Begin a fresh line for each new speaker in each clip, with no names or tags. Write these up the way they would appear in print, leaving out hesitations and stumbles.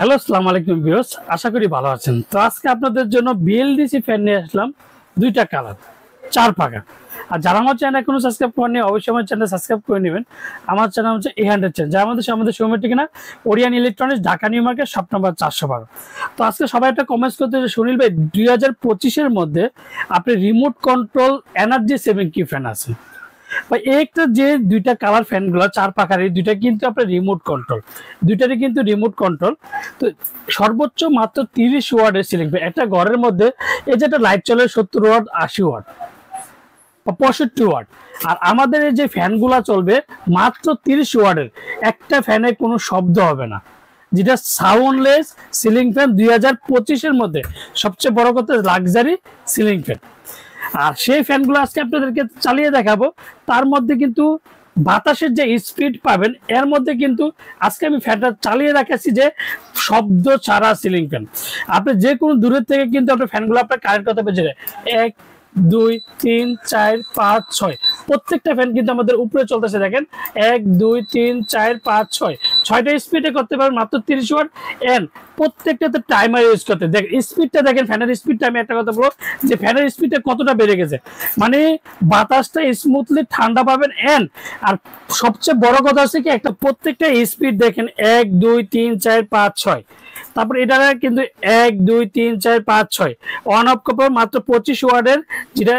Hello, আসসালামু আলাইকুম viewers, আশা করি ভালো আছেন। তো আজকে আপনাদের জন্য বিএলডিসি ফ্যান নিয়ে আসলাম, দুইটা কালার, 4 পাকা। আর যারা আমার চ্যানেল এখনো সাবস্ক্রাইব করেনি অবশ্যই আমার চ্যানেল সাবস্ক্রাইব করে নেবেন। আমার চ্যানেল হচ্ছে A100 চ্যানেল, যার আমাদের শোরুমের ঠিকানা Orion electronics, Dhaka new market, shop number 412। তো আজকে সবাই একটা কমেন্টস করতে যে সুনীল ভাই 2025-এর মধ্যে আপনি রিমোট কন্ট্রোল এনার্জি সেভিং কি ফ্যান আছে বা একটা যে দুইটা কালার ফ্যানগুলো 4 পাকার, এই দুইটা কিন্তু আপনার রিমোট কন্ট্রোল, দুইটারই কিন্তু রিমোট কন্ট্রোল। তো সর্বোচ্চ মাত্র 30 ওয়াটের সিলিং ফ্যান, একটা ঘরের মধ্যে এই যেটা লাইট চলে 70 ওয়াট, 80 ওয়াট বা 65 ওয়াট। আর আমাদের এই যে ফ্যানগুলা চলবে মাত্র 30 ওয়াটের, একটা ফ্যানে কোনো শব্দ হবে না, যেটা সাউন্ডলেস সিলিং ফ্যান 2025-এর মধ্যে সবচেয়ে বড় কথা লাক্সারি সিলিং ফ্যান। আর সেই ফ্যানগুলো আজকে আপনাদেরকে চালিয়ে দেখাবো। তার মধ্যে কিন্তু বাতাসের যে স্পিড পাবেন, এর মধ্যে কিন্তু আজকে আমি ফ্যানটা চালিয়ে দেখাচ্ছি যে শব্দ ছাড়া সিলিং ফ্যান। আপনি যে কোনো দূরের থেকে কিন্তু আপনার ফ্যানগুলো আপনার কারেন্ট করতে পেরেছে 1 2 3 4 5 6, প্রত্যেকটা ফ্যান কিন্তু আমাদের উপরে চলতেছে। দেখেন 1 2 3 4 5 6, 6টা স্পিডে করতে পারেন মাত্র 30 ওয়াট। এন্ড প্রত্যেকটাতে টাইমার ইউজ করতে দেখেন, স্পিডটা দেখেন, ফ্যানের স্পিডটা আমি একটা কথা বলবো যে ফ্যানের স্পিডটা কতটা বেড়ে গেছে, মানে বাতাসটা স্মুথলি ঠান্ডা পাবেন। এন্ড আর সবচেয়ে বড় কথা হচ্ছে কি, একটা প্রত্যেকটা স্পিড দেখেন 1 2 3 4 5 6, তারপর এটা কিন্তু 1 2 3 4 5 6 অন অফ করতে মাত্র 25 ওয়াটের, যেটা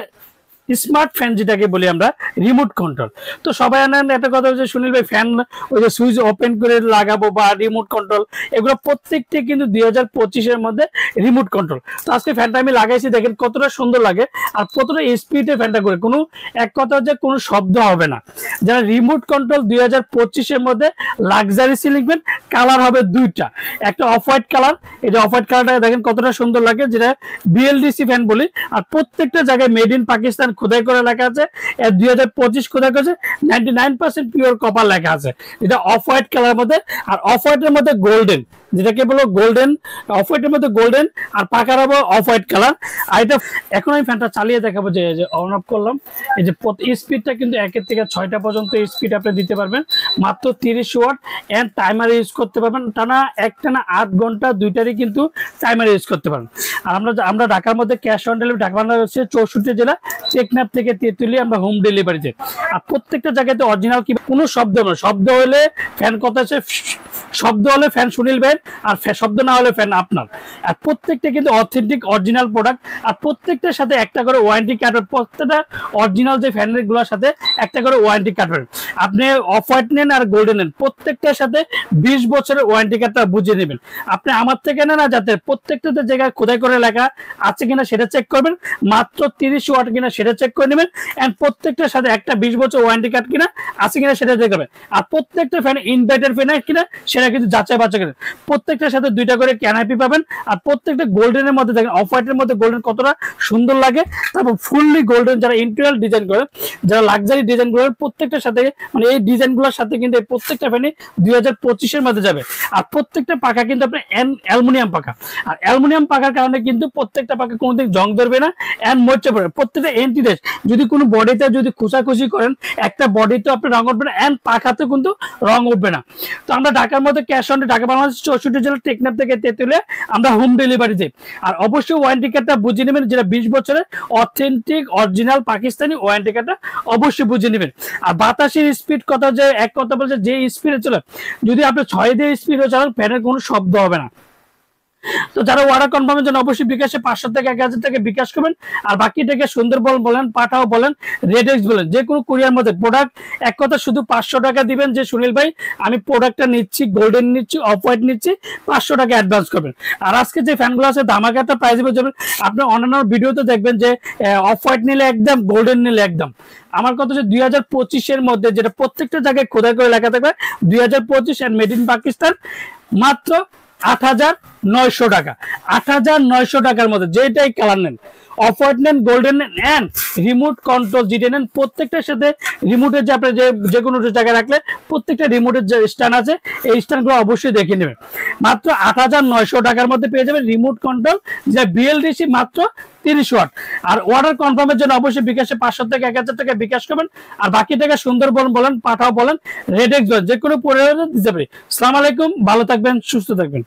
স্মার্ট ফ্যান যেটাকে বলি আমরা, রিমোট কন্ট্রোল। তো সবাই একটা কথা হচ্ছে সুনীল ভাই ফ্যান ওই যে সুইচ ওপেন করে লাগাবো বা রিমোট কন্ট্রোল, এগুলো প্রত্যেকটি কিন্তু 2025-এর মধ্যে রিমোট কন্ট্রোল। তো আজকে ফ্যানটা আমি লাগাইছি, দেখেন কতটা সুন্দর লাগে আর কতটা স্পিডে ফ্যানটা করে, কোনো এক কথা হচ্ছে কোনো শব্দ হবে না। যারা রিমোট কন্ট্রোল 2025-এর মধ্যে লাক্সারি সিলিং ফ্যান, কালার হবে দুইটা, একটা অফ হোয়াইট কালার, এটা অফ হোয়াইট কালারটা দেখেন কতটা সুন্দর লাগে, যেটা বিএলডিসি ফ্যান বলি। আর প্রত্যেকটা জায়গায় মেড ইন পাকিস্তান খোদাই করে লেখা আছে, 2025 খোদাই করেছে, 99% পিওর কপার লেখা আছে, এটা অফ হোয়াইট কালার মধ্যে। আর অফ হোয়াইটের মধ্যে গোল্ডেন, যেটাকে বলো গোল্ডেন, অফ হোয়াইটের মধ্যে গোল্ডেন, আর পাকার হবে অফ হোয়াইট কালার। আর এটা এখন আমি ফ্যানটা চালিয়ে দেখাবো যে অন অফ করলাম, এই যে স্পিডটা কিন্তু 1 থেকে 6টা পর্যন্ত স্পিড আপনি দিতে পারবেন মাত্র 30 ওয়াট। এন্ড টাইমার ইউজ করতে পারবেন, টানা 8 ঘন্টা দুইটারই কিন্তু টাইমার ইউজ করতে পারবেন। আর আমরা ঢাকার মধ্যে ক্যাশ অন ডেলিভারি, ঢাকা হচ্ছে 64 জেলা, টেকনাফ থেকে তেঁতুলিয়া আমরা হোম ডেলিভারিতে। আর প্রত্যেকটা জায়গাতে অরিজিনাল কি কোনো শব্দ নয়, শব্দ হলে ফ্যান কথা আছে, শব্দ হলে ফ্যান সুনীল ভাই, আর শব্দ না হলে ফ্যান আপনার। আর প্রত্যেকটা কিন্তু অথেন্টিক অরিজিনাল প্রোডাক্ট, আর প্রত্যেকটার সাথে একটা করে ওয়ারেন্টি কার্ড, প্রত্যেকটা অরিজিনাল যে ফ্যানের গুলোর সাথে একটা করে ওয়ারেন্টি কার্ড পাবেন। আপনি অফ হোয়াইট নেন আর গোল্ডেন নেন, প্রত্যেকটার সাথে 20 বছরের ওয়ারেন্টি কার্ডটা বুঝে নেবেন। আপনি আমার থেকে নেন, যাতে প্রত্যেকটা জায়গায় খোদাই করে লেখা আছে কিনা সেটা চেক করবেন, মাত্র 30 ওয়াট কিনা সেটা চেক করে নেবেন। এন্ড প্রত্যেকটার সাথে একটা 20 বছর ওয়ারেন্টি কার্ড কিনা আছে কিনা সেটা চেক করবেন। আর প্রত্যেকটা ফ্যান ইনভার্টার ফ্যান কিনা সেটা কিন্তু যাচাই বাছাই করেন। প্রত্যেকটার সাথে 2টা করে ক্যানাপি পাবেন। আর প্রত্যেকটা গোল্ডেনের মধ্যে দেখেন, অফ হোয়াইটের মধ্যে গোল্ডেন কতটা সুন্দর লাগে, তারপর ফুললি গোল্ডেন, যারা ইন্টেরিয়র ডিজাইন করেন, যারা লাক্সারি ডিজাইন করেন, প্রত্যেকটার সাথে মানে এই ডিজাইনগুলোর সাথে কিন্তু এই প্রত্যেকটা ফ্যানই 2025-এর মধ্যে যাবে। আর প্রত্যেকটা পাখা কিন্তু আপনার অ্যালুমিনিয়াম পাখা, আর অ্যালুমিনিয়াম পাখার কারণে কিন্তু প্রত্যেকটা পাখা কোনোদিন জং ধরবে না, এন্ড মরচে পড়বে। প্রত্যেকটা এন্টি রেস, যদি কোনো বডিতে যদি খুশাখুশি করেন, একটা বডিতে আপনি রং উঠবে না, এন্ড পাখাতে কিন্তু রং উঠবে না। তো আমরা ঢাকার মধ্যে ক্যাশ অন, ঢাকা বাংলাদেশ 64 জেলা, টেকনাফ থেকে তেঁতুলিয়া আমরা হোম ডেলিভারি দিই। আর অবশ্যই ওয়ারেন্টি কার্ডটা বুঝে নেবেন, যেটা 20 বছরের অথেন্টিক অরিজিনাল পাকিস্তানি ওয়ারেন্টি কার্ডটা অবশ্যই বুঝে নেবেন। আর বাতাসের স্পিড কথা, যে এক কথা বলছে যে স্পিডে চলে, যদি আপনি 6 দিয়ে স্পিডে চালান ফ্যানের কোনো শব্দ হবে না। তো যারা অর্ডার কনফার্মের জন্য অবশ্যই বিকাশে 500 থেকে 1000 টাকা বিকাশ করবেন। আর বাকি থেকে সুন্দরবন বলেন, পাঠাও বলেন, রেডেক্স বলেন, যে কোনো কুরিয়ার মধ্যে প্রোডাক্ট এক কথা শুধু 500 টাকা দিবেন, যে সুনীল ভাই আমি প্রোডাক্টটা নিচ্ছি, গোল্ডেন নিচ্ছি, অফ হোয়াইট নিচ্ছি, 500 টাকা অ্যাডভান্স করবেন। আর আজকে যে ফ্যানগুলো আছে ধামাকাটা প্রাইস যাবেন, আপনি অন্যান্য ভিডিওতে দেখবেন যে অফ হোয়াইট নিলে একদম, গোল্ডেন নিলে একদম। আমার কথা হচ্ছে 2025-এর মধ্যে, যেটা প্রত্যেকটা জায়গায় খোদাই করে লেখা থাকবে 2025 এন্ড মেড ইন পাকিস্তান, মাত্র 8,900 টাকা। 8,900 টাকার মধ্যে যেটাই কালার নেন, অফ হোয়াইট নেন, গোল্ডেন নেন, এন্ড রিমোট কন্ট্রোল যেটা নেন, প্রত্যেকটার সাথে রিমোটের যে আপনি যে কোনো জায়গায় রাখলে প্রত্যেকটা রিমোটের যে স্ট্যান্ড আছে, এই স্ট্যান্ডগুলো অবশ্যই দেখে নেবেন। মাত্র 8,900 টাকার মধ্যে পেয়ে যাবেন রিমোট কন্ট্রোল, যেটা বিএলডিসি, মাত্র 30 ওয়াট। আর অর্ডার কনফার্মের জন্য অবশ্যই বিকাশে 500 থেকে 1000 টাকা বিকাশ করবেন। আর বাকি টাকা সুন্দরবন বলেন, পাঠাও বলেন, রেডেক্স বলেন, যে কোনো পরিমাণে দিতে পারি। আসসালামু আলাইকুম, ভালো থাকবেন, সুস্থ থাকবেন।